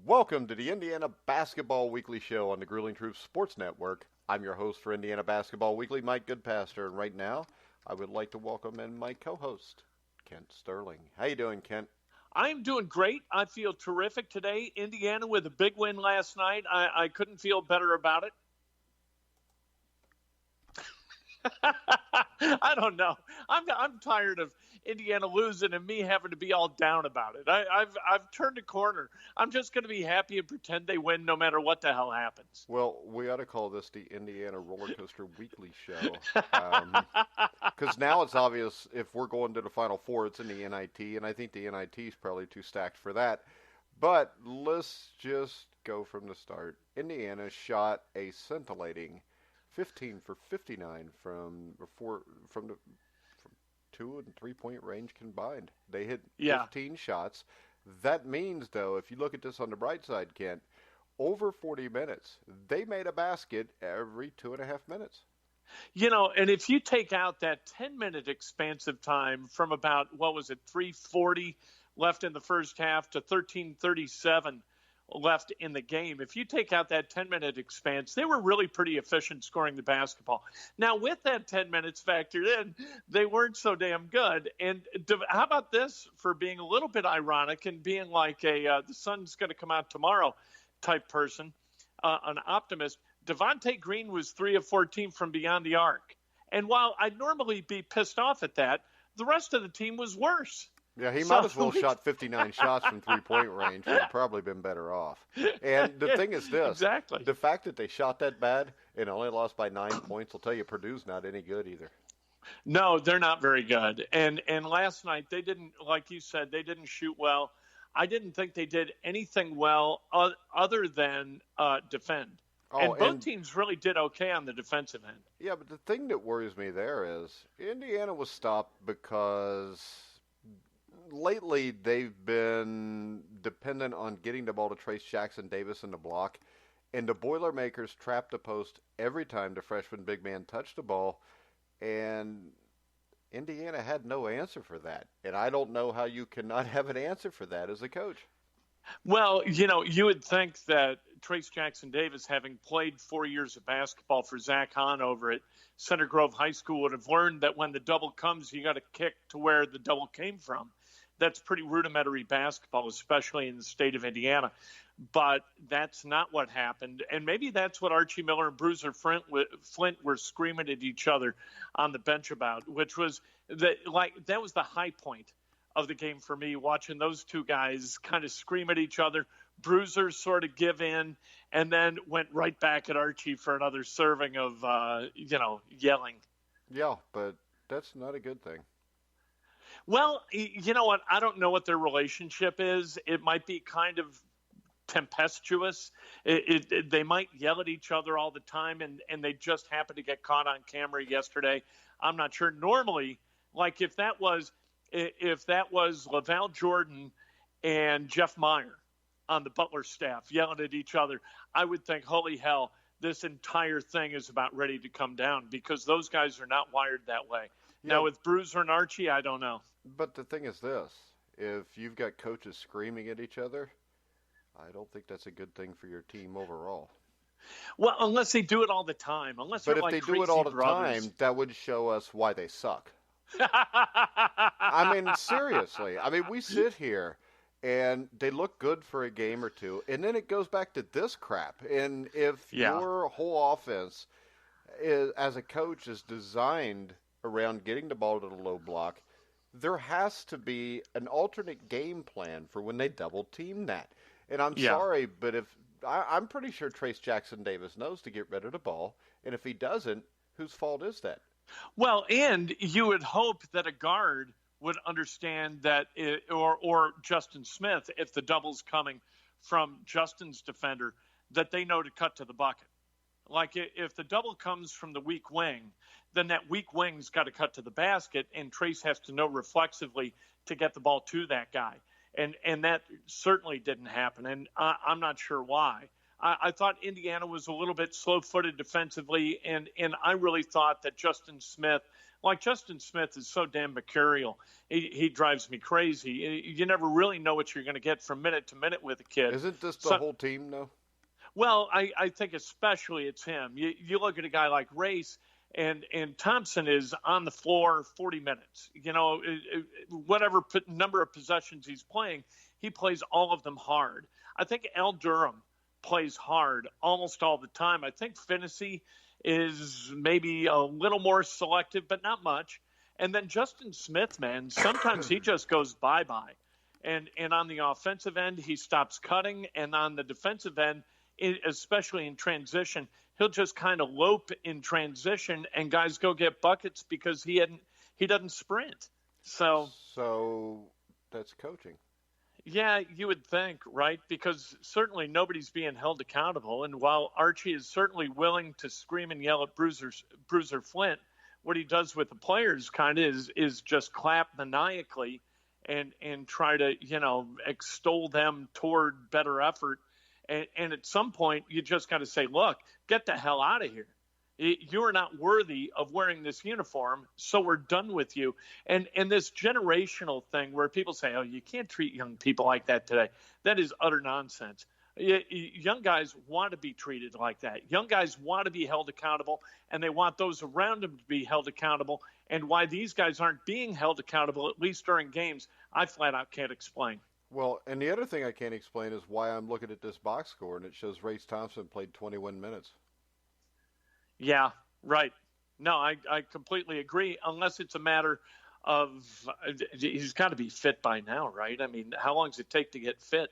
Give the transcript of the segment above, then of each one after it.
Welcome to the Indiana Basketball Weekly Show on the Grueling Truth Sports Network. I'm your host for Indiana Basketball Weekly, Mike Goodpaster, and right now I would like to welcome in my co-host, Kent Sterling. How you doing, Kent? I'm doing great. I feel terrific today. Indiana with a big win last night. I couldn't feel better about it. I don't know. I'm tired of Indiana losing and me having to be all down about it. I've turned a corner. I'm just going to be happy and pretend they win no matter what the hell happens. Well, we ought to call this the Indiana Roller Coaster Weekly Show. Because now it's obvious if we're going to the Final Four, it's in the NIT, and I think the NIT is probably too stacked for that. But let's just go from the start. Indiana shot a scintillating 15 for 59 from 2 and 3 point range combined. They hit 15 shots. That means, though, if you look at this on the bright side, Kent, over 40 minutes, they made a basket every 2.5 minutes. You know, and if you take out that 10-minute expansive time from about, 3:40 left in the first half to 13:37 left in the game. If you take out that 10-minute expanse, they were really pretty efficient scoring the basketball. Now, with that 10 minutes factored in, they weren't so damn good. And how about this for being a little bit ironic and being like the sun's going to come out tomorrow type person, an optimist? Devontae Green was 3 of 14 from beyond the arc. And while I'd normally be pissed off at that, the rest of the team was worse. Yeah, he might as well shot 59 shots from three-point range. Would have probably been better off. And the thing is this. Exactly. The fact that they shot that bad and only lost by 9 points will tell you Purdue's not any good either. No, they're not very good. And last night, they didn't, like you said, they didn't shoot well. I didn't think they did anything well other than defend. And both teams really did okay on the defensive end. Yeah, but the thing that worries me there is Indiana was stopped because lately they've been dependent on getting the ball to Trace Jackson Davis in the block, and the Boilermakers trapped the post every time the freshman big man touched the ball, and Indiana had no answer for that. And I don't know how you cannot have an answer for that as a coach. Well, you know, you would think that Trace Jackson Davis, having played 4 years of basketball for Zach Hahn over at Center Grove High School, would have learned that when the double comes, you got to kick to where the double came from. That's pretty rudimentary basketball, especially in the state of Indiana. But that's not what happened. And maybe that's what Archie Miller and Bruiser Flint were screaming at each other on the bench about, which was that was the high point of the game for me, watching those two guys kind of scream at each other. Bruiser sort of give in and then went right back at Archie for another serving of, yelling. Yeah, but that's not a good thing. Well, you know what? I don't know what their relationship is. It might be kind of tempestuous. They might yell at each other all the time, and they just happened to get caught on camera yesterday. I'm not sure. Normally, like if that was LaVall Jordan and Jeff Meyer on the Butler staff yelling at each other, I would think, holy hell, this entire thing is about ready to come down, because those guys are not wired that way. Yeah. Now, with Bruiser and Archie, I don't know. But the thing is this. If you've got coaches screaming at each other, I don't think that's a good thing for your team overall. Well, unless they do it all the time. But if they do it all the time, that would show us why they suck. I mean, seriously. I mean, we sit here, and they look good for a game or two, and then it goes back to this crap. And if your whole offense, as a coach, is designed around getting the ball to the low block, there has to be an alternate game plan for when they double team that. And I'm sorry, but I'm pretty sure Trace Jackson Davis knows to get rid of the ball, and if he doesn't, whose fault is that? Well, and you would hope that a guard would understand that, or Justin Smith, if the double's coming from Justin's defender, that they know to cut to the bucket. Like if the double comes from the weak wing, then that weak wing's got to cut to the basket, and Trace has to know reflexively to get the ball to that guy. And that certainly didn't happen, and I'm not sure why. I thought Indiana was a little bit slow-footed defensively, and I really thought that Justin Smith is so damn mercurial. He drives me crazy. You never really know what you're going to get from minute to minute with a kid. Isn't this the whole team, though? Well, I think especially it's him. You look at a guy like Race, and Thompson is on the floor 40 minutes. Whatever number of possessions he's playing, he plays all of them hard. I think Al Durham plays hard almost all the time. I think Finney is maybe a little more selective, but not much. And then Justin Smith, man, sometimes he just goes bye-bye. And on the offensive end, he stops cutting. And on the defensive end, especially in transition, he'll just kind of lope in transition, and guys go get buckets because he doesn't sprint. So that's coaching. Yeah, you would think, right? Because certainly nobody's being held accountable. And while Archie is certainly willing to scream and yell at Bruiser Flint, what he does with the players kind of is just clap maniacally and try to, extol them toward better effort. And at some point, you just got to say, look, get the hell out of here. You are not worthy of wearing this uniform, so we're done with you. And this generational thing where people say, oh, you can't treat young people like that today, that is utter nonsense. Young guys want to be treated like that. Young guys want to be held accountable, and they want those around them to be held accountable. And why these guys aren't being held accountable, at least during games, I flat out can't explain. Well, and the other thing I can't explain is why I'm looking at this box score, and it shows Race Thompson played 21 minutes. Yeah, right. No, I completely agree, unless it's a matter of he's got to be fit by now, right? I mean, how long does it take to get fit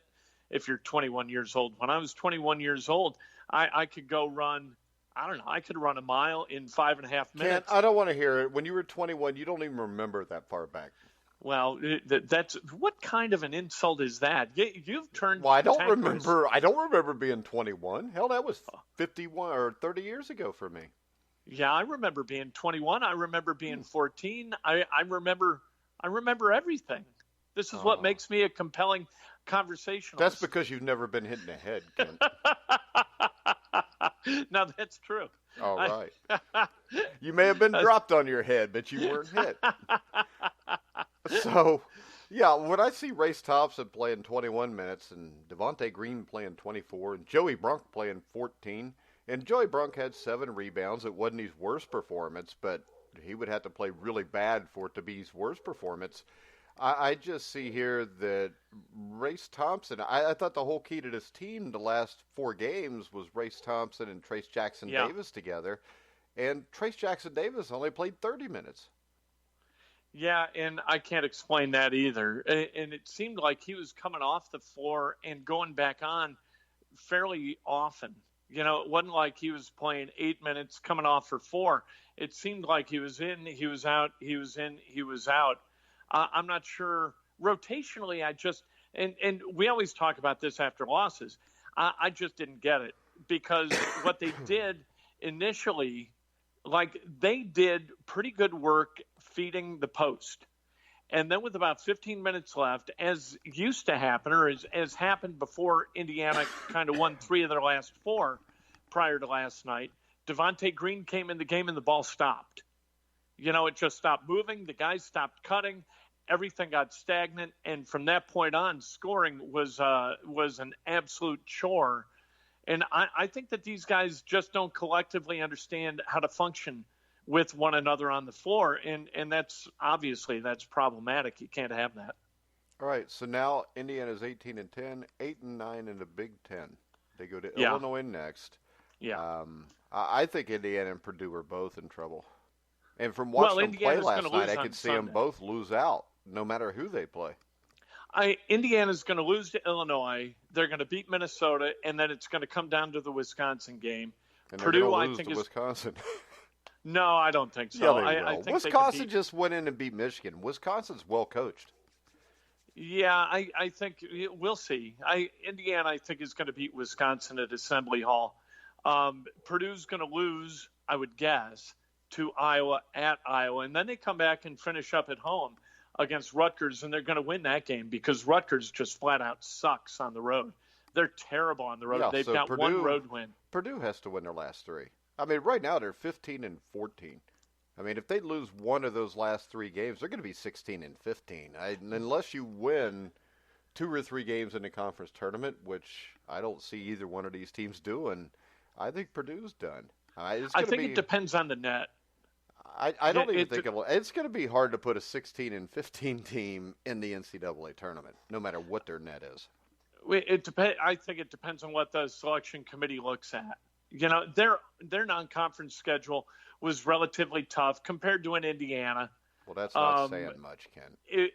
if you're 21 years old? When I was 21 years old, I could go run, I could run a mile in 5.5 minutes. Kent, I don't want to hear it. When you were 21, you don't even remember that far back. Well, that's what kind of an insult is that? You've turned. Well, I don't remember being 21. Hell, that was 51 or 30 years ago for me. Yeah, I remember being 21. I remember being 14. I remember everything. This is what makes me a compelling conversationalist. That's because you've never been hit in the head, Kent. No, that's true. All right. You may have been dropped on your head, but you weren't hit. So, yeah, when I see Race Thompson playing 21 minutes and Devontae Green playing 24 and Joey Brunk playing 14, and Joey Brunk had 7 rebounds, it wasn't his worst performance, but he would have to play really bad for it to be his worst performance. I just see here that Race Thompson, I thought the whole key to this team the last 4 games was Race Thompson and Trace Jackson Davis together, and Trace Jackson Davis only played 30 minutes. Yeah, and I can't explain that either. And it seemed like he was coming off the floor and going back on fairly often. It wasn't like he was playing 8 minutes, coming off for 4. It seemed like he was in, he was out, he was in, he was out. I'm not sure. Rotationally, and we always talk about this after losses. I just didn't get it because what they did initially, they did pretty good work feeding the post. And then with about 15 minutes left, as used to happen, or as happened before Indiana kind of won 3 of their last 4 prior to last night, Devontae Green came in the game and the ball stopped. It just stopped moving. The guys stopped cutting. Everything got stagnant. And from that point on, scoring was an absolute chore. And I think that these guys just don't collectively understand how to function with one another on the floor. And that's problematic. You can't have that. All right. So now Indiana's 18-10, 8-9 in the Big Ten. They go to Illinois next. Yeah. I think Indiana and Purdue are both in trouble. And from watching them play last night, I could see them both lose out, no matter who they play. Indiana's going to lose to Illinois. They're going to beat Minnesota, and then it's going to come down to the Wisconsin game. And Purdue, I think, is Wisconsin. No, I don't think so. Yeah, I think Wisconsin just went in and beat Michigan. Wisconsin's well coached. Yeah, I think we'll see. Indiana, I think, is going to beat Wisconsin at Assembly Hall. Purdue's going to lose, I would guess, to Iowa at Iowa, and then they come back and finish up at home against Rutgers, and they're going to win that game because Rutgers just flat out sucks on the road. They're terrible on the road. Yeah, They've so got one road win. Purdue has to win their last 3. I mean, right now they're 15-14. I mean, if they lose one of those last 3 games, they're going to be 16-15. Unless you win 2 or 3 games in the conference tournament, which I don't see either one of these teams doing, I think Purdue's done. I think it depends on the net. I don't even think it's going to be hard to put a 16-15 team in the NCAA tournament, no matter what their net is. I think it depends on what the selection committee looks at. You know, their non-conference schedule was relatively tough compared to an Indiana. Well, that's not saying much, Ken.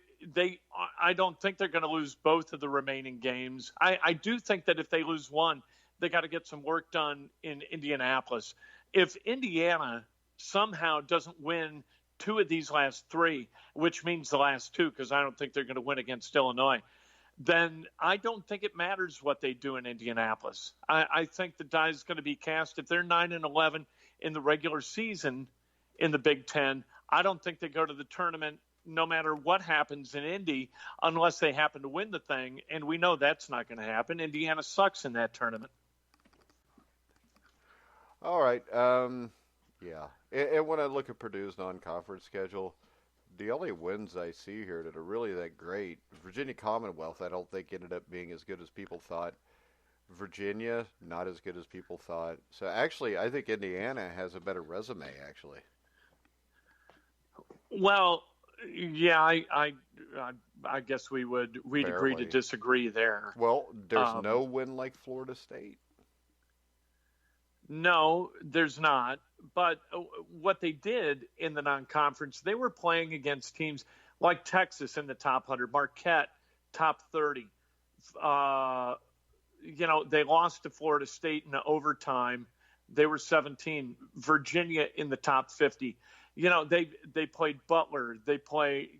I don't think they're going to lose both of the remaining games. I do think that if they lose one, they got to get some work done in Indianapolis. If Indiana somehow doesn't win 2 of these last 3, which means the last 2, because I don't think they're going to win against Illinois, then I don't think it matters what they do in Indianapolis. I think the die is going to be cast. If they're 9-11 in the regular season in the Big Ten, I don't think they go to the tournament no matter what happens in Indy unless they happen to win the thing, and we know that's not going to happen. Indiana sucks in that tournament. All right. Yeah. And when I look at Purdue's non-conference schedule, the only wins I see here that are really that great, Virginia Commonwealth, I don't think ended up being as good as people thought. Virginia, not as good as people thought. So actually, I think Indiana has a better resume, actually. Well, yeah, I guess we'd agree to disagree there. Well, there's no win like Florida State. No, there's not. But what they did in the non-conference, they were playing against teams like Texas in the top 100, Marquette, top 30. They lost to Florida State in overtime. They were 17. Virginia in the top 50. They played Butler. They play,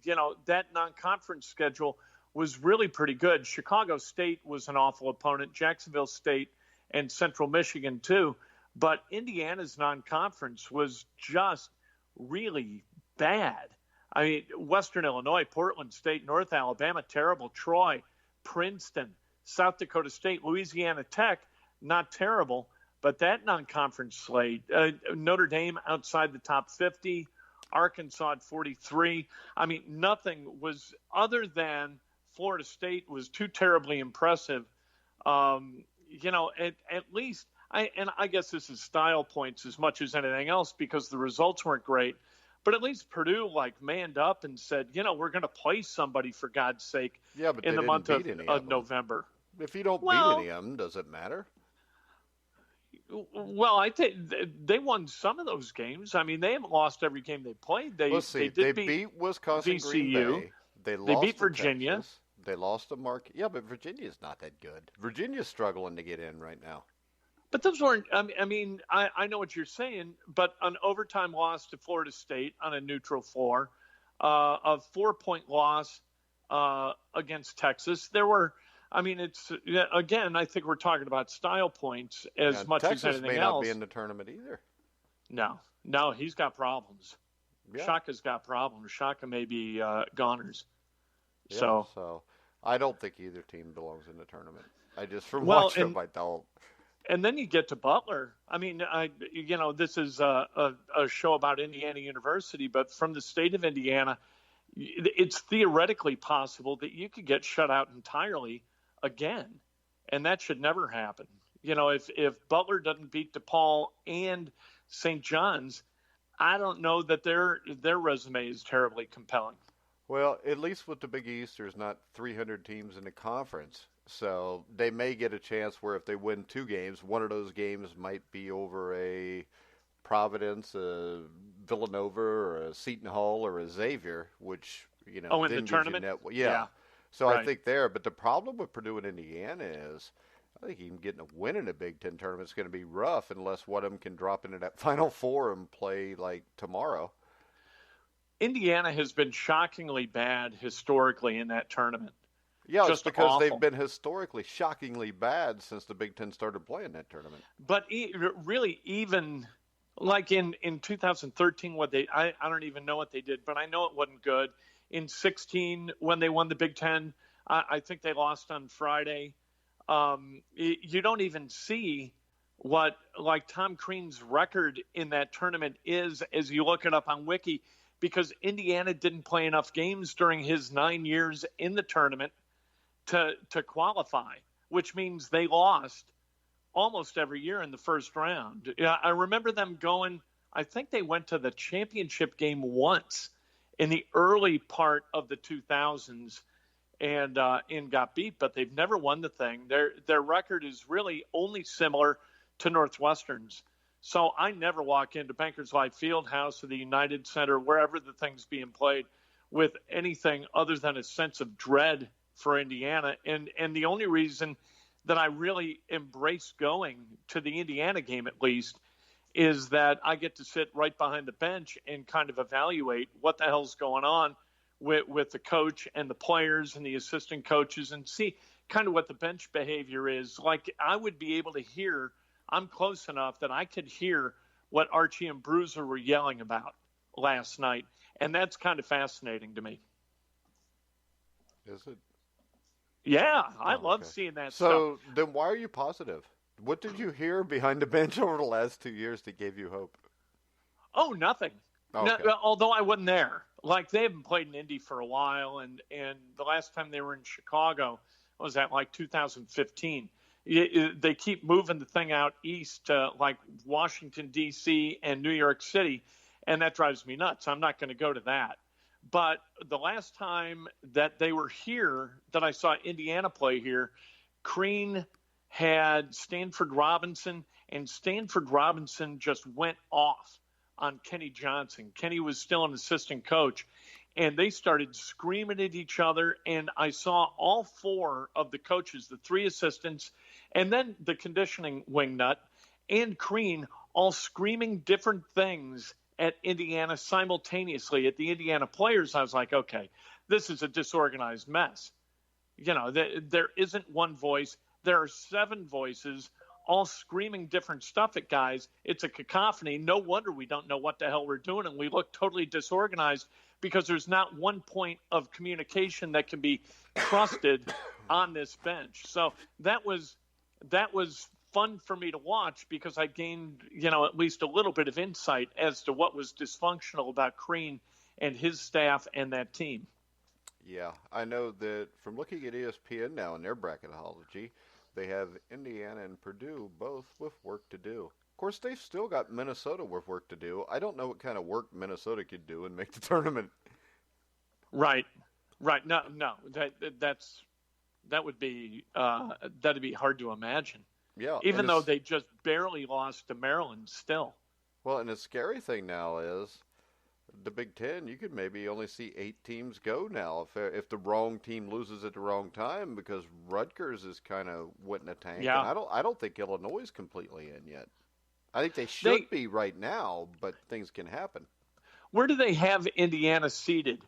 that non-conference schedule was really pretty good. Chicago State was an awful opponent. Jacksonville State and Central Michigan too. But Indiana's non-conference was just really bad. I mean, Western Illinois, Portland State, North Alabama, terrible. Troy, Princeton, South Dakota State, Louisiana Tech, not terrible. But that non-conference slate, Notre Dame outside the top 50, Arkansas at 43. I mean, nothing was other than Florida State was too terribly impressive. At least, I guess this is style points as much as anything else because the results weren't great. But at least Purdue manned up and said, we're going to play somebody for God's sake in the month of November. If you don't beat any of them, does it matter? Well, I think they won some of those games. I mean, they haven't lost every game they played. They beat Wisconsin, VCU. Green Bay. They beat Virginia. Texas. They lost to Marquette. Yeah, but Virginia's not that good. Virginia's struggling to get in right now. But those weren't. I know what you're saying. But an overtime loss to Florida State on a neutral floor, a 4-point loss against Texas. There were. Again, I think we're talking about style points as much Texas as anything else. Texas may not be in the tournament either. No, he's got problems. Yeah. Shaka's got problems. Shaka may be goners. Yeah, so I don't think either team belongs in the tournament. Watching them, I don't. And then you get to Butler. I mean, this is a show about Indiana University, but from the state of Indiana, it's theoretically possible that you could get shut out entirely again, and that should never happen. If Butler doesn't beat DePaul and St. John's, I don't know that their resume is terribly compelling. Well, at least with the Big East, there's not 300 teams in the conference, so they may get a chance where if they win 2 games, one of those games might be over a Providence, a Villanova, or a Seton Hall, or a Xavier, which in the tournament, yeah. So right. I think but the problem with Purdue and Indiana is, I think even getting a win in a Big Ten tournament is going to be rough unless one of them can drop into that Final Four and play tomorrow. Indiana has been shockingly bad historically in that tournament. Yeah, just it's because awful. They've been historically shockingly bad since the Big Ten started playing that tournament. But really, even in 2013, I don't even know what they did, but I know it wasn't good. In 16, when they won the Big Ten, I think they lost on Friday. You don't even see what like Tom Crean's record in that tournament is as you look it up on Wiki, because Indiana didn't play enough games during his 9 years in the tournament to qualify, which means they lost almost every year in the first round. Yeah, I remember them going, I think they went to the championship game once in the early part of the 2000s and got beat, but they've never won the thing. Their record is really only similar to Northwestern's. So I never walk into Bankers Life Fieldhouse or the United Center, wherever the thing's being played, with anything other than a sense of dread for Indiana. And the only reason that I really embrace going to the Indiana game, at least, is that I get to sit right behind the bench and kind of evaluate what the hell's going on with the coach and the players and the assistant coaches and see kind of what the bench behavior is. Like, I would be able to hear, I'm close enough that I could hear what Archie and Bruiser were yelling about last night. And that's kind of fascinating to me. Is it? Yeah, I love seeing that stuff. So then why are you positive? What did you hear behind the bench over the last 2 years that gave you hope? Oh, nothing. Okay. No, although I wasn't there. Like, they haven't played in Indy for a while, and the last time they were in Chicago was at like 2015. They keep moving the thing out east to like Washington, D.C. and New York City, and that drives me nuts. I'm not going to go to that. But the last time that they were here, that I saw Indiana play here, Crean had Stanford Robinson, and Stanford Robinson just went off on Kenny Johnson. Kenny was still an assistant coach, and they started screaming at each other, and I saw all four of the coaches, the three assistants, and then the conditioning wingnut and Crean all screaming different things at Indiana simultaneously at the Indiana players. I was like, okay, this is a disorganized mess. You know, there isn't one voice. There are seven voices all screaming different stuff at guys. It's a cacophony. No wonder we don't know what the hell we're doing, and we look totally disorganized because there's not one point of communication that can be trusted on this bench. So that was fun for me to watch because I gained, at least a little bit of insight as to what was dysfunctional about Crean and his staff and that team. Yeah, I know that from looking at ESPN now in their bracketology, they have Indiana and Purdue both with work to do. Of course, they've still got Minnesota with work to do. I don't know what kind of work Minnesota could do and make the tournament. Right. No, that would be that'd be hard to imagine. Yeah, even though they just barely lost to Maryland still. Well, and the scary thing now is the Big Ten, you could maybe only see 8 teams go now if the wrong team loses at the wrong time, because Rutgers is kind of wet in a tank. Yeah. And I don't think Illinois is completely in yet. I think they should be right now, but things can happen. Where do they have Indiana seated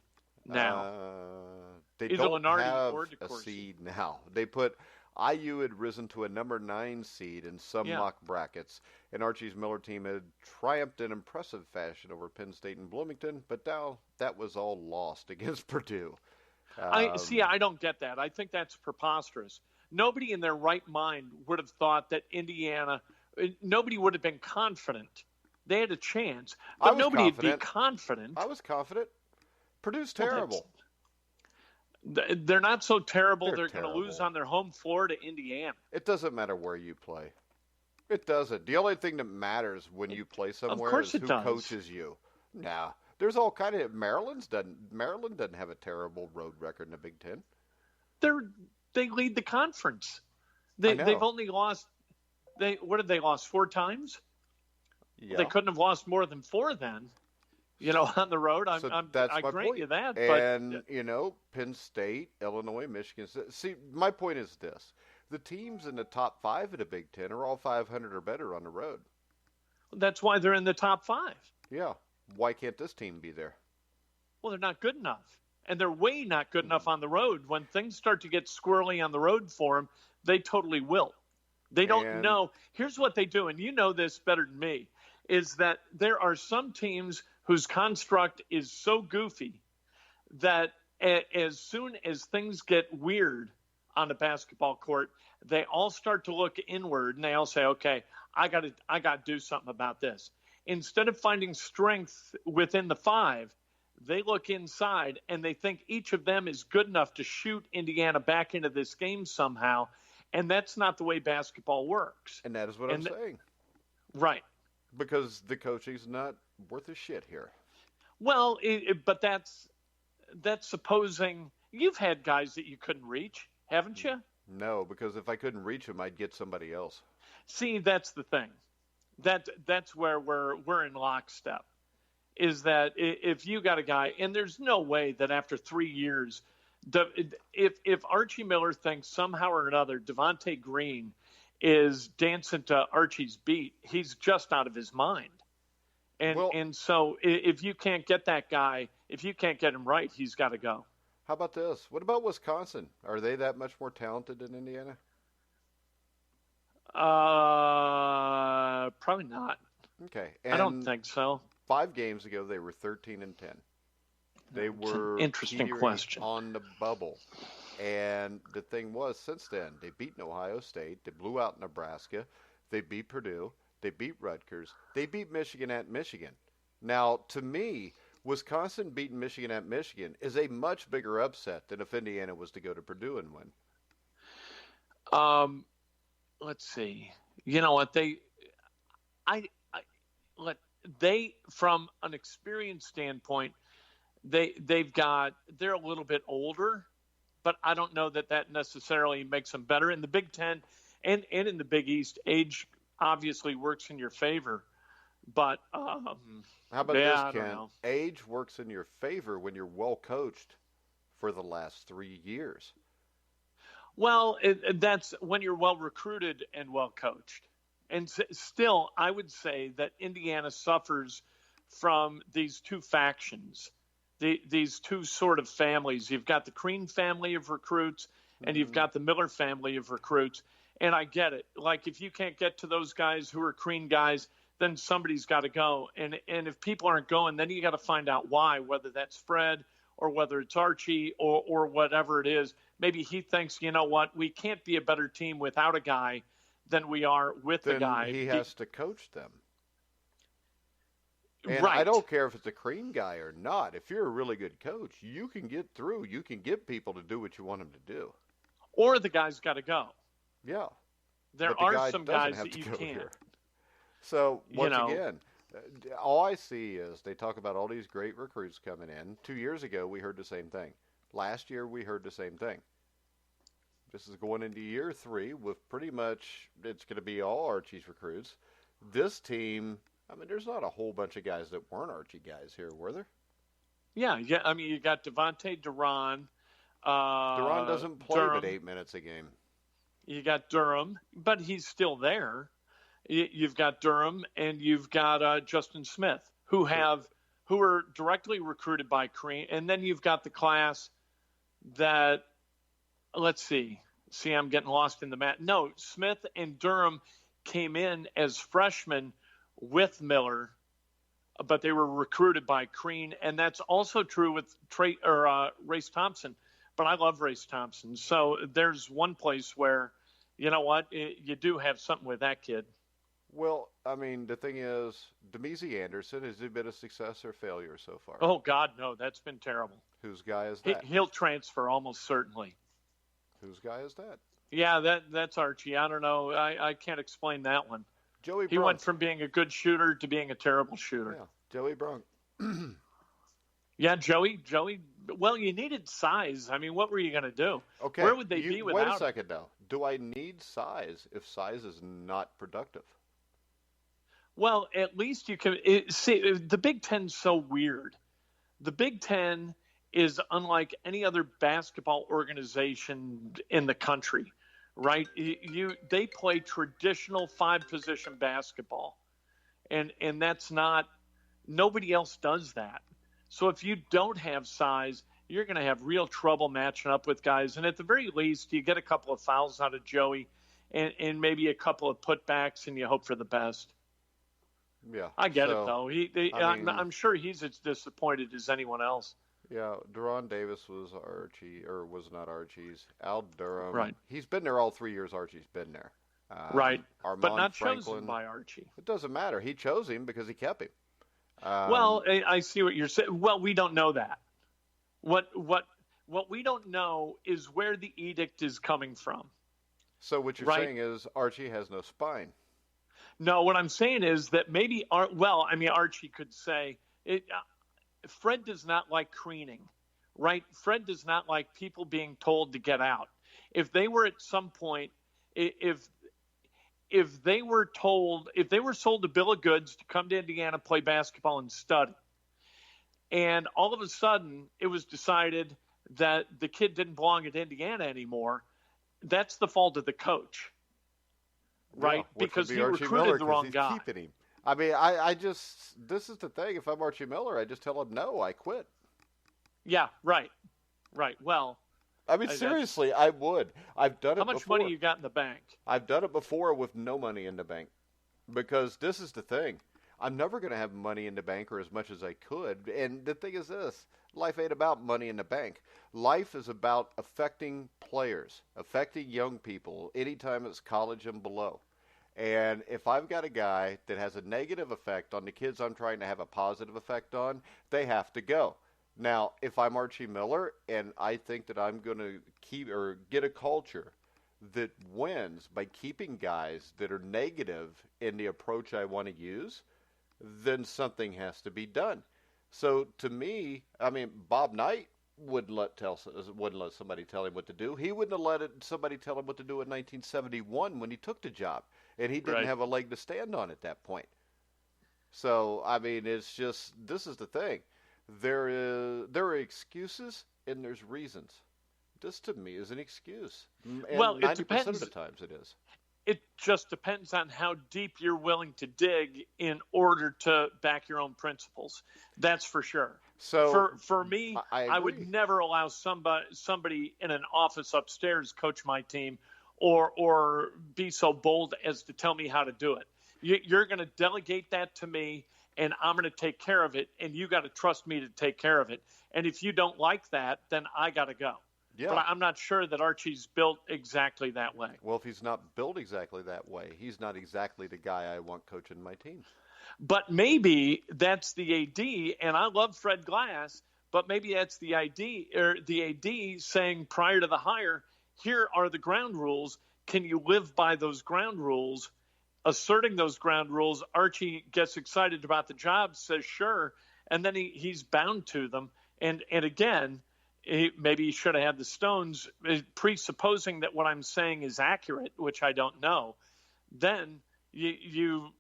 now? They Either don't Lenardi have or a seed now. They put IU had risen to a number 9 seed in some mock brackets, and Archie's Miller team had triumphed in impressive fashion over Penn State and Bloomington, but now that was all lost against Purdue. I don't get that. I think that's preposterous. Nobody in their right mind would have thought that nobody would have been confident. They had a chance, but nobody would be confident. I was confident. Purdue's terrible. They're not so terrible. They're going terrible. to lose on their home floor to Indiana. It doesn't matter where you play. It doesn't. The only thing that matters when you play somewhere is who coaches you. Nah, there's all kind of Maryland doesn't have a terrible road record in the Big Ten. They lead the conference. They've only lost. What did they lost 4 times? Yeah. They couldn't have lost more than 4 then. On the road, I grant you that. And, Penn State, Illinois, Michigan. See, my point is this. The teams in the top 5 of the Big Ten are all 500 or better on the road. That's why they're in the top 5. Yeah. Why can't this team be there? Well, they're not good enough. And they're way not good enough on the road. When things start to get squirrely on the road for them, they totally will. They don't know. Here's what they do, and you know this better than me, is that there are some teams whose construct is so goofy that as soon as things get weird on the basketball court, they all start to look inward and they all say, okay, I got to do something about this. Instead of finding strength within the five, they look inside and they think each of them is good enough to shoot Indiana back into this game somehow. And that's not the way basketball works. And that is what I'm saying. Right. Because the coaching's not worth a shit here. Well, but that's supposing you've had guys that you couldn't reach, haven't you? No, because if I couldn't reach them, I'd get somebody else. See, that's the thing. That's where we're in lockstep. Is that if you got a guy, and there's no way that after 3 years, if Archie Miller thinks somehow or another Devontae Green is dancing to Archie's beat, he's just out of his mind. And so if you can't get that guy, if you can't get him right, he's got to go. How about this? What about Wisconsin? Are they that much more talented than Indiana? Probably not. Okay. And I don't think so. 5 games ago, they were 13-10. They were interesting question on the bubble. And the thing was, since then, they've beaten Ohio State. They blew out Nebraska. They beat Purdue. They beat Rutgers. They beat Michigan at Michigan. Now, to me, Wisconsin beating Michigan at Michigan is a much bigger upset than if Indiana was to go to Purdue and win. Let's see. You know what? From an experience standpoint, they're a little bit older, but I don't know that necessarily makes them better. In the Big Ten and in the Big East, age obviously works in your favor. But how about this, Ken? Age works in your favor when you're well coached for the last 3 years. Well, that's when you're well recruited and well coached. And still, I would say that Indiana suffers from these two factions, these two sort of families. You've got the Crean family of recruits, and you've got the Miller family of recruits. And I get it. Like, if you can't get to those guys who are Crean guys, then somebody's got to go. And if people aren't going, then you got to find out why, whether that's Fred or whether it's Archie or whatever it is. Maybe he thinks, you know what, we can't be a better team without a guy than we are with the guy. He has to coach them. And right. I don't care if it's a Crean guy or not. If you're a really good coach, you can get through. You can get people to do what you want them to do. Or the guy's got to go. Yeah. There are some guys that you can't. Here. So, once again, all I see is they talk about all these great recruits coming in. 2 years ago, we heard the same thing. Last year, we heard the same thing. This is going into year 3 with pretty much, it's going to be all Archie's recruits. This team, I mean, there's not a whole bunch of guys that weren't Archie guys here, were there? Yeah. I mean, you got Devontae Duran. Duran doesn't play but 8 minutes a game. You got Durham, but he's still there. You've got Durham, and you've got Justin Smith, who are directly recruited by Crean. And then you've got the class that, let's see. See, I'm getting lost in the mat. No, Smith and Durham came in as freshmen with Miller, but they were recruited by Crean. And that's also true with Race Thompson. But I love Race Thompson. So there's one place where, you know what, you do have something with that kid. Well, I mean, the thing is, Demezy Anderson, has he been a success or failure so far? Oh, God, no. That's been terrible. Whose guy is that? He'll transfer almost certainly. Whose guy is that? Yeah, that's Archie. I don't know. I can't explain that one. Joey Brunk. He went from being a good shooter to being a terrible shooter. Yeah, Joey Brunk. Yeah, Joey. Well, you needed size. I mean, what were you going to do? Okay. Where would they be without? Wait a second now. Do I need size if size is not productive? Well, at least you can see the Big Ten's so weird. The Big Ten is unlike any other basketball organization in the country, right? They play traditional 5-position basketball, and that's not, nobody else does that. So if you don't have size, you're going to have real trouble matching up with guys. And at the very least, you get a couple of fouls out of Joey and maybe a couple of putbacks, and you hope for the best. Yeah, I get it, though. I'm sure he's as disappointed as anyone else. Yeah, Deron Davis was Archie, or was not Archie's. Al Durham. Right. He's been there all 3 years Archie's been there. Right. But Armand not chosen Franklin. by Archie. It doesn't matter. He chose him because he kept him. Well, I see what you're saying. Well, we don't know that. What we don't know is where the edict is coming from. So what you're saying is Archie has no spine. No, what I'm saying is that maybe, Archie could say, Fred does not like creening, right? Fred does not like people being told to get out. If they were at some point, if they were sold a bill of goods to come to Indiana, play basketball, and study, and all of a sudden it was decided that the kid didn't belong at Indiana anymore, that's the fault of the coach, right? Yeah, because be he Archie recruited Miller, the wrong he's guy. Keeping him. I mean, I just, this is the thing. If I'm Archie Miller, I just tell him, no, I quit. Yeah, right. Well, I mean, seriously, I would. I've done it before. How much money you got in the bank? I've done it before with no money in the bank. Because this is the thing. I'm never going to have money in the bank or as much as I could. And the thing is this. Life ain't about money in the bank. Life is about affecting players, affecting young people, anytime it's college and below. And if I've got a guy that has a negative effect on the kids I'm trying to have a positive effect on, they have to go. Now, if I'm Archie Miller and I think that I'm going to keep or get a culture that wins by keeping guys that are negative in the approach I want to use, then something has to be done. So to me, I mean, Bob Knight wouldn't let somebody tell him what to do. He wouldn't have let somebody tell him what to do in 1971 when he took the job, and he didn't have a leg to stand on at that point. So I mean, it's just, this is the thing. There are excuses and there's reasons. This to me is an excuse. And well, 90% of the times it is. It just depends on how deep you're willing to dig in order to back your own principles. That's for sure. So for me, I would never allow somebody in an office upstairs coach my team or be so bold as to tell me how to do it. You're going to delegate that to me, and I'm going to take care of it, and you got to trust me to take care of it. And if you don't like that, then I got to go. Yeah. But I'm not sure that Archie's built exactly that way. Well, if he's not built exactly that way, he's not exactly the guy I want coaching my team. But maybe that's the AD, and I love Fred Glass, but maybe that's the AD saying prior to the hire, here are the ground rules. Can you live by those ground rules? Asserting those ground rules, Archie gets excited about the job, says sure, and then he's bound to them. And again, maybe he should have had the stones, presupposing that what I'm saying is accurate, which I don't know. Then you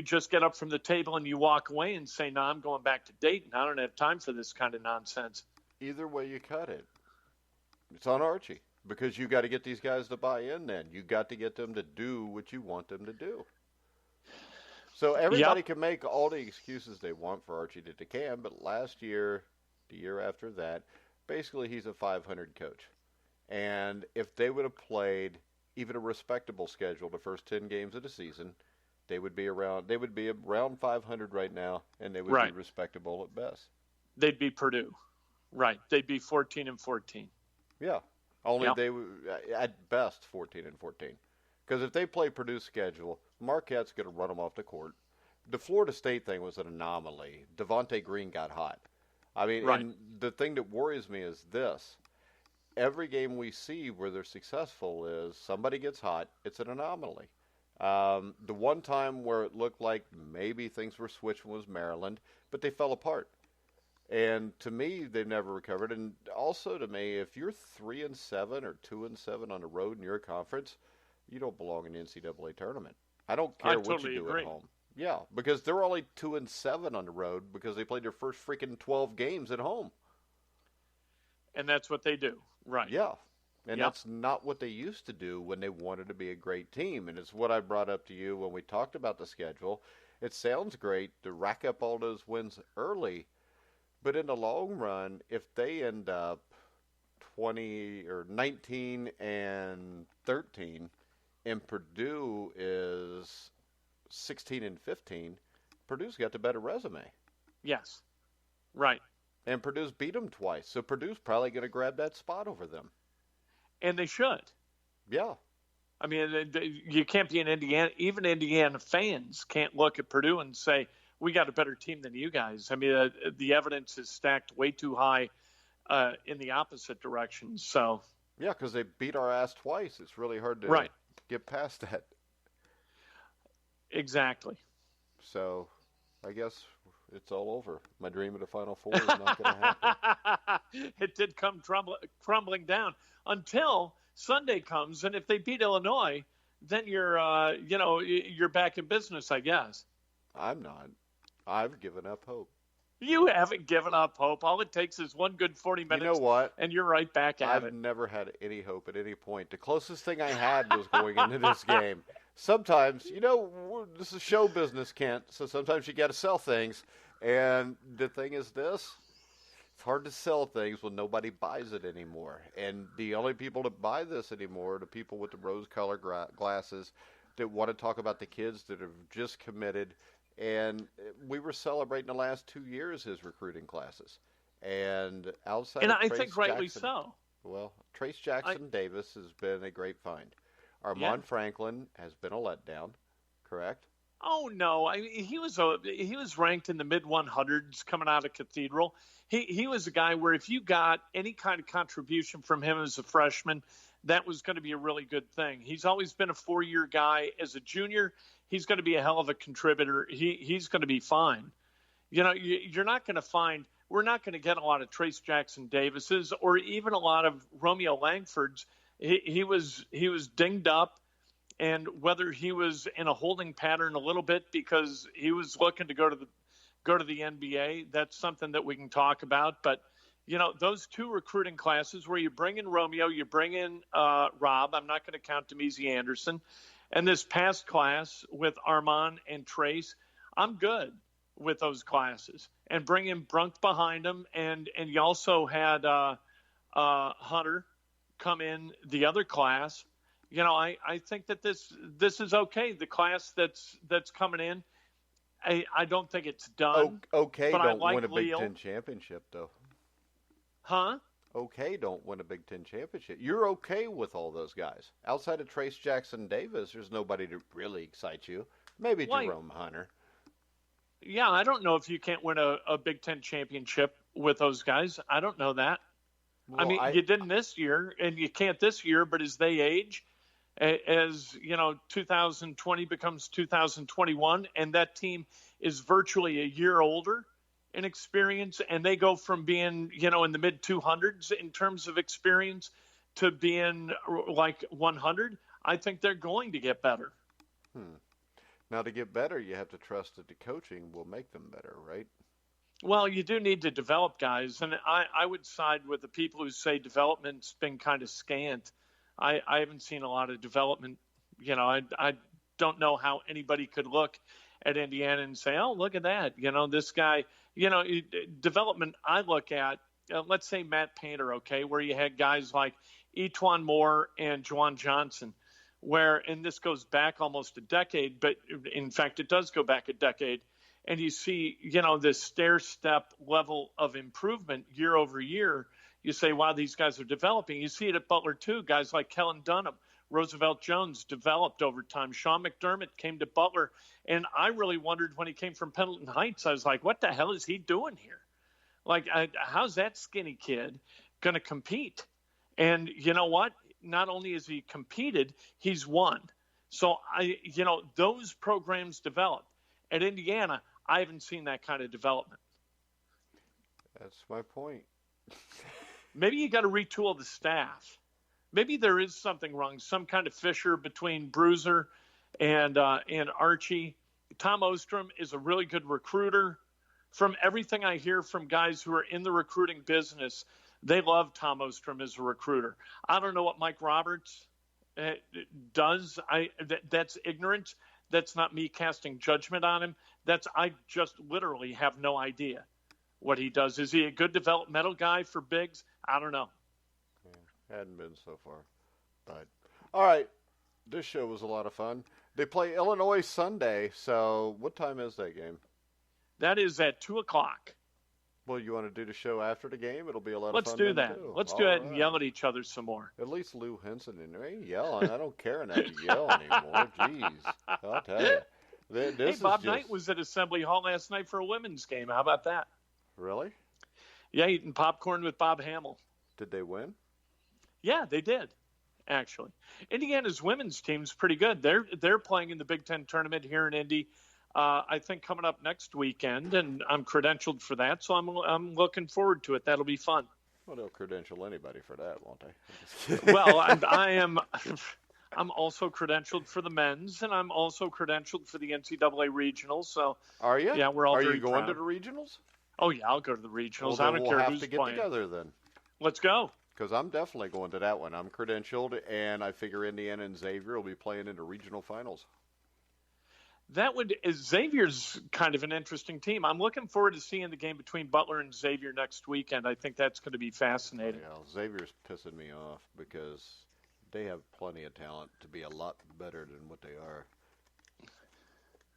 just get up from the table and you walk away and say, no, I'm going back to Dayton. I don't have time for this kind of nonsense. Either way you cut it, it's on Archie, because you got to get these guys to buy in. Then you got to get them to do what you want them to do. So everybody can make all the excuses they want for Archie that they can, but last year, the year after that, basically he's a 500 coach. And if they would have played even a respectable schedule the first 10 games of the season, they would be around 500 right now, and they would be respectable at best. They'd be Purdue. Right. They'd be 14-14. Yeah. Only they would, at best, 14-14. Because if they play Purdue's schedule, Marquette's going to run them off the court. The Florida State thing was an anomaly. Devontae Green got hot. I mean, and the thing that worries me is this. Every game we see where they're successful is somebody gets hot. It's an anomaly. The one time where it looked like maybe things were switching was Maryland, but they fell apart. And to me, they've never recovered. And also to me, if you're 3-7 or 2-7 on the road in your conference, you don't belong in the NCAA tournament. I don't care what you do at home. Yeah, because they're only 2-7 on the road because they played their first freaking 12 games at home. And that's what they do, right? Yeah, and that's not what they used to do when they wanted to be a great team. And it's what I brought up to you when we talked about the schedule. It sounds great to rack up all those wins early, but in the long run, if they end up 19-13, and Purdue is 16-15, Purdue's got the better resume. Yes, right. And Purdue's beat them twice, so Purdue's probably going to grab that spot over them. And they should. Yeah. I mean, you can't be in Indiana. Even Indiana fans can't look at Purdue and say, we got a better team than you guys. I mean, the evidence is stacked way too high in the opposite direction. So yeah, because they beat our ass twice. It's really hard to get past that. Exactly. So I guess it's all over. My dream of the Final Four is not going to happen. It did come crumbling down until Sunday comes, and if they beat Illinois, then you're back in business, I guess. I'm not. I've given up hope. You haven't given up hope. All it takes is one good 40 minutes. You know what? And you're right back at it. I've never had any hope at any point. The closest thing I had was going into this game. Sometimes, this is show business, Kent, so sometimes you got to sell things. And the thing is this. It's hard to sell things when nobody buys it anymore. And the only people that buy this anymore are the people with the rose-colored glasses that want to talk about the kids that have just committed. And we were celebrating the last 2 years his recruiting classes. And outside and of I Trace think rightly Jackson, so. Well, Trace Jackson Davis has been a great find. Armand Franklin has been a letdown, correct? Oh no! I mean, he was ranked in the mid 100s coming out of Cathedral. He was a guy where if you got any kind of contribution from him as a freshman, that was going to be a really good thing. He's always been a 4-year guy. As a junior, he's going to be a hell of a contributor. He's going to be fine. You're not going to find. We're not going to get a lot of Trace Jackson Davises or even a lot of Romeo Langfords. He was dinged up. And whether he was in a holding pattern a little bit because he was looking to go to the NBA, that's something that we can talk about. But those two recruiting classes where you bring in Romeo, you bring in Rob. I'm not going to count Demezy Anderson, and this past class with Armand and Trace, I'm good with those classes. And bring in Brunk behind them, and you also had Hunter come in the other class. I think that this is okay. The class that's coming in, I don't think it's done. Okay, but don't like win a Big Leo. Ten championship, though. Huh? Okay, don't win a Big Ten championship. You're okay with all those guys. Outside of Trace Jackson Davis, there's nobody to really excite you. Maybe Jerome Hunter. Yeah, I don't know if you can't win a Big Ten championship with those guys. I don't know that. Well, I mean, you didn't this year, and you can't this year, but as they age, as 2020 becomes 2021, and that team is virtually a year older in experience, and they go from being in the mid 200s in terms of experience to being like 100. I think they're going to get better. Now, to get better, you have to trust that the coaching will make them better, right? Well, you do need to develop guys, and I would side with the people who say development's been kind of scant. I haven't seen a lot of development. I don't know how anybody could look at Indiana and say, oh, look at that. This guy, development I look at, let's say Matt Painter, okay, where you had guys like Etwan Moore and Juwan Johnson, and this goes back almost a decade, but in fact, it does go back a decade. And you see, this stair-step level of improvement year over year. You say, wow, these guys are developing. You see it at Butler, too. Guys like Kellen Dunham, Roosevelt Jones developed over time. Sean McDermott came to Butler. And I really wondered when he came from Pendleton Heights, I was like, what the hell is he doing here? Like, how's that skinny kid going to compete? And you know what? Not only has he competed, he's won. So, those programs develop. At Indiana, I haven't seen that kind of development. That's my point. Maybe you got to retool the staff. Maybe there is something wrong, some kind of fissure between Bruiser and Archie. Tom Ostrom is a really good recruiter. From everything I hear from guys who are in the recruiting business, they love Tom Ostrom as a recruiter. I don't know what Mike Roberts does. That's ignorance. That's not me casting judgment on him. I just literally have no idea what he does. Is he a good developmental guy for bigs? I don't know. Yeah, hadn't been so far. But all right, this show was a lot of fun. They play Illinois Sunday, so what time is that game? That is at 2:00. Well, you want to do the show after the game? It'll be a lot of Let's fun. do then, that. too. Let's All do it right. and yell at each other some more. At least Lou Henson and there ain't yelling. I don't care enough to yell anymore. Jeez, I'll tell you. This Bob is Knight just... was at Assembly Hall last night for a women's game. How about that? Really? Yeah, eating popcorn with Bob Hamill. Did they win? Yeah, they did, actually. Indiana's women's team's pretty good. They're playing in the Big Ten tournament here in Indy. I think coming up next weekend, and I'm credentialed for that, so I'm looking forward to it. That'll be fun. Well, they'll credential anybody for that, won't they? Well, I am. I'm also credentialed for the men's, and I'm also credentialed for the NCAA regionals. So, are you? Yeah, we're all. Are very you going proud. to the regionals? Oh yeah, I'll go to the regionals. Well, I don't we'll care have who's to get playing. together then. Let's go. Because I'm definitely going to that one. I'm credentialed, and I figure Indiana and Xavier will be playing in the regional finals. Xavier's kind of an interesting team. I'm looking forward to seeing the game between Butler and Xavier next weekend. I think that's going to be fascinating. Yeah, Xavier's pissing me off because they have plenty of talent to be a lot better than what they are.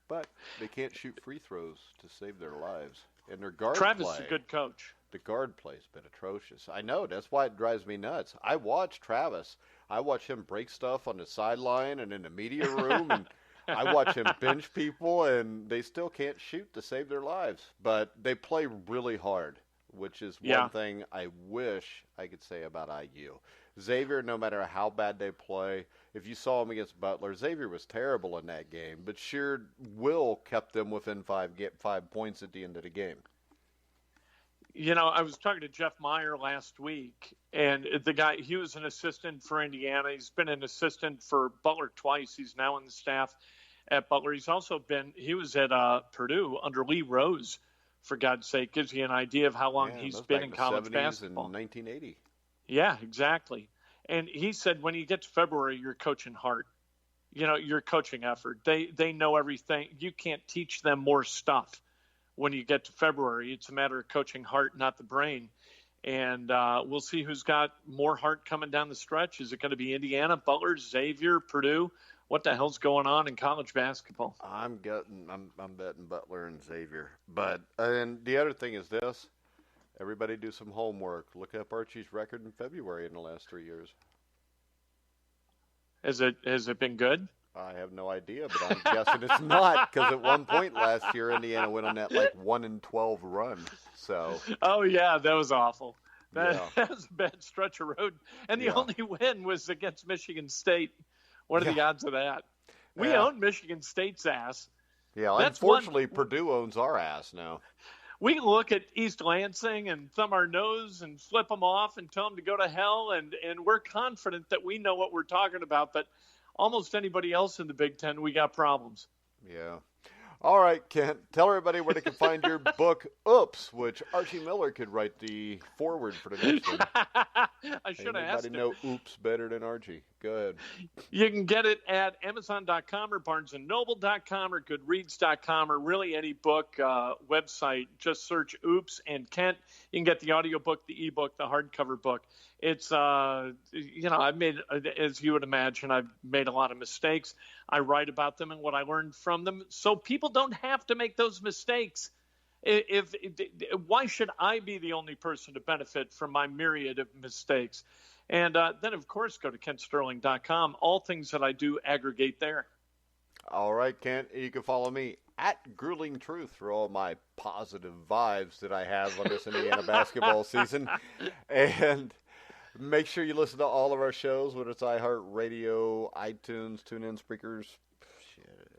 But they can't shoot free throws to save their lives. And their guard Travis play, is a good coach. the guard play's been atrocious. I know. That's why it drives me nuts. I watch Travis. I watch him break stuff on the sideline and in the media room, and I watch him bench people, and they still can't shoot to save their lives. But they play really hard, which is one thing I wish I could say about IU. Xavier, no matter how bad they play, if you saw him against Butler, Xavier was terrible in that game, but sheer will kept them within 5 points at the end of the game. You know, I was talking to Jeff Meyer last week, and the guy, he was an assistant for Indiana. He's been an assistant for Butler twice. He's now on the staff at Butler. He was at Purdue under Lee Rose, for God's sake. Gives you an idea of how long he's been in college basketball. In 1980. Yeah, exactly. And he said when you get to February, you're coaching heart. You know, your coaching effort. They know everything. You can't teach them more stuff when you get to February. It's a matter of coaching heart, not the brain. And we'll see who's got more heart coming down the stretch. Is it going to be Indiana, Butler, Xavier, Purdue? What the hell's going on in college basketball? I'm betting Butler and Xavier. And the other thing is this. Everybody do some homework. Look up Archie's record in February in the last 3 years. Has it been good? I have no idea, but I'm guessing it's not, because at one point last year, Indiana went on that 1-12 run. So. Oh yeah, that was awful. That was a bad stretch of road, and the only win was against Michigan State. What are the odds of that? We own Michigan State's ass. Yeah, unfortunately, Purdue owns our ass now. We can look at East Lansing and thumb our nose and flip them off and tell them to go to hell, and we're confident that we know what we're talking about. But almost anybody else in the Big Ten, we got problems. Yeah. All right, Kent, tell everybody where they can find your book, Oops, which Archie Miller could write the foreword for the next one. I should have asked him. Anybody know Oops better than Archie? Go ahead. You can get it at Amazon.com or BarnesandNoble.com or Goodreads.com or really any book website. Just search Oops and Kent. You can get the audiobook, the ebook, the hardcover book. It's, I've made, as you would imagine, I've made a lot of mistakes. I write about them and what I learned from them, so people don't have to make those mistakes. Why should I be the only person to benefit from my myriad of mistakes? And then, of course, go to KentSterling.com. All things that I do aggregate there. All right, Kent, you can follow me at Grueling Truth for all my positive vibes that I have on this Indiana basketball season. And make sure you listen to all of our shows, whether it's iHeartRadio, iTunes, TuneIn, Spreakers,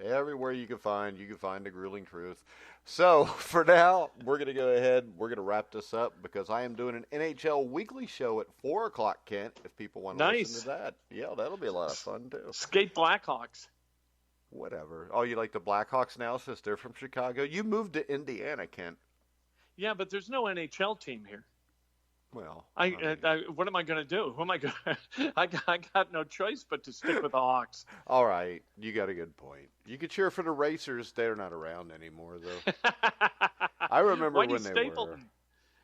everywhere you can find the Grueling Truth. So for now, we're going to go ahead. We're going to wrap this up because I am doing an NHL weekly show at 4 o'clock, Kent, if people want to listen to that. Yeah, that'll be a lot of fun, too. Skate Blackhawks. Whatever. Oh, you like the Blackhawks now since they're from Chicago? You moved to Indiana, Kent. Yeah, but there's no NHL team here. Well, what am I going to do? Who am I going to? I got no choice but to stick with the Hawks. All right, you got a good point. You could cheer for the Racers. They're not around anymore, though. I remember when they were.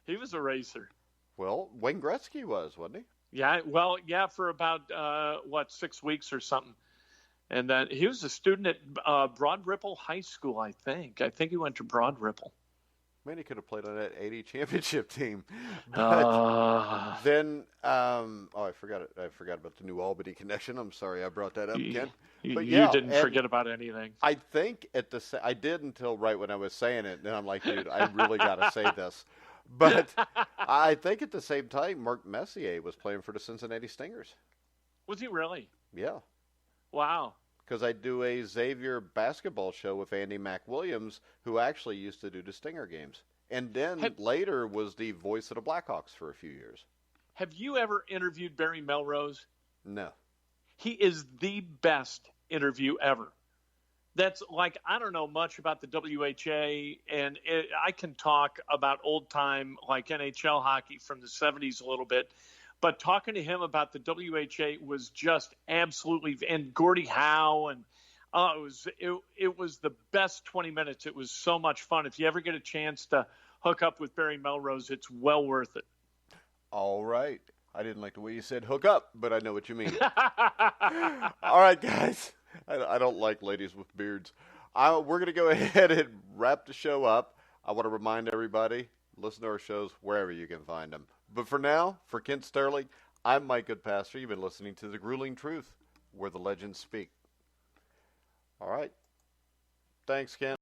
He was a racer. Well, Wayne Gretzky was, wasn't he? Yeah. Well, yeah, for about 6 weeks or something. And then he was a student at Broad Ripple High School, I think. I think he went to Broad Ripple. Man, he could have played on that 80 championship team. But then, I forgot it. I forgot about the New Albany connection. I'm sorry I brought that up, Ken. But you didn't forget about anything. I think I did until right when I was saying it. And I'm like, dude, I really got to say this. But I think at the same time, Mark Messier was playing for the Cincinnati Stingers. Was he really? Yeah. Wow. Because I do a Xavier basketball show with Andy McWilliams, who actually used to do the Stinger games. And then later was the voice of the Blackhawks for a few years. Have you ever interviewed Barry Melrose? No. He is the best interview ever. That's like, I don't know much about the WHA, and I can talk about old-time, like NHL hockey from the 70s a little bit. But talking to him about the WHA was just absolutely, and Gordie Howe, and it was the best 20 minutes. It was so much fun. If you ever get a chance to hook up with Barry Melrose, it's well worth it. All right. I didn't like the way you said hook up, but I know what you mean. All right, guys. I don't like ladies with beards. We're going to go ahead and wrap the show up. I want to remind everybody, listen to our shows wherever you can find them. But for now, for Kent Sterling, I'm Mike Goodpaster. You've been listening to The Grueling Truth, where the legends speak. All right. Thanks, Kent.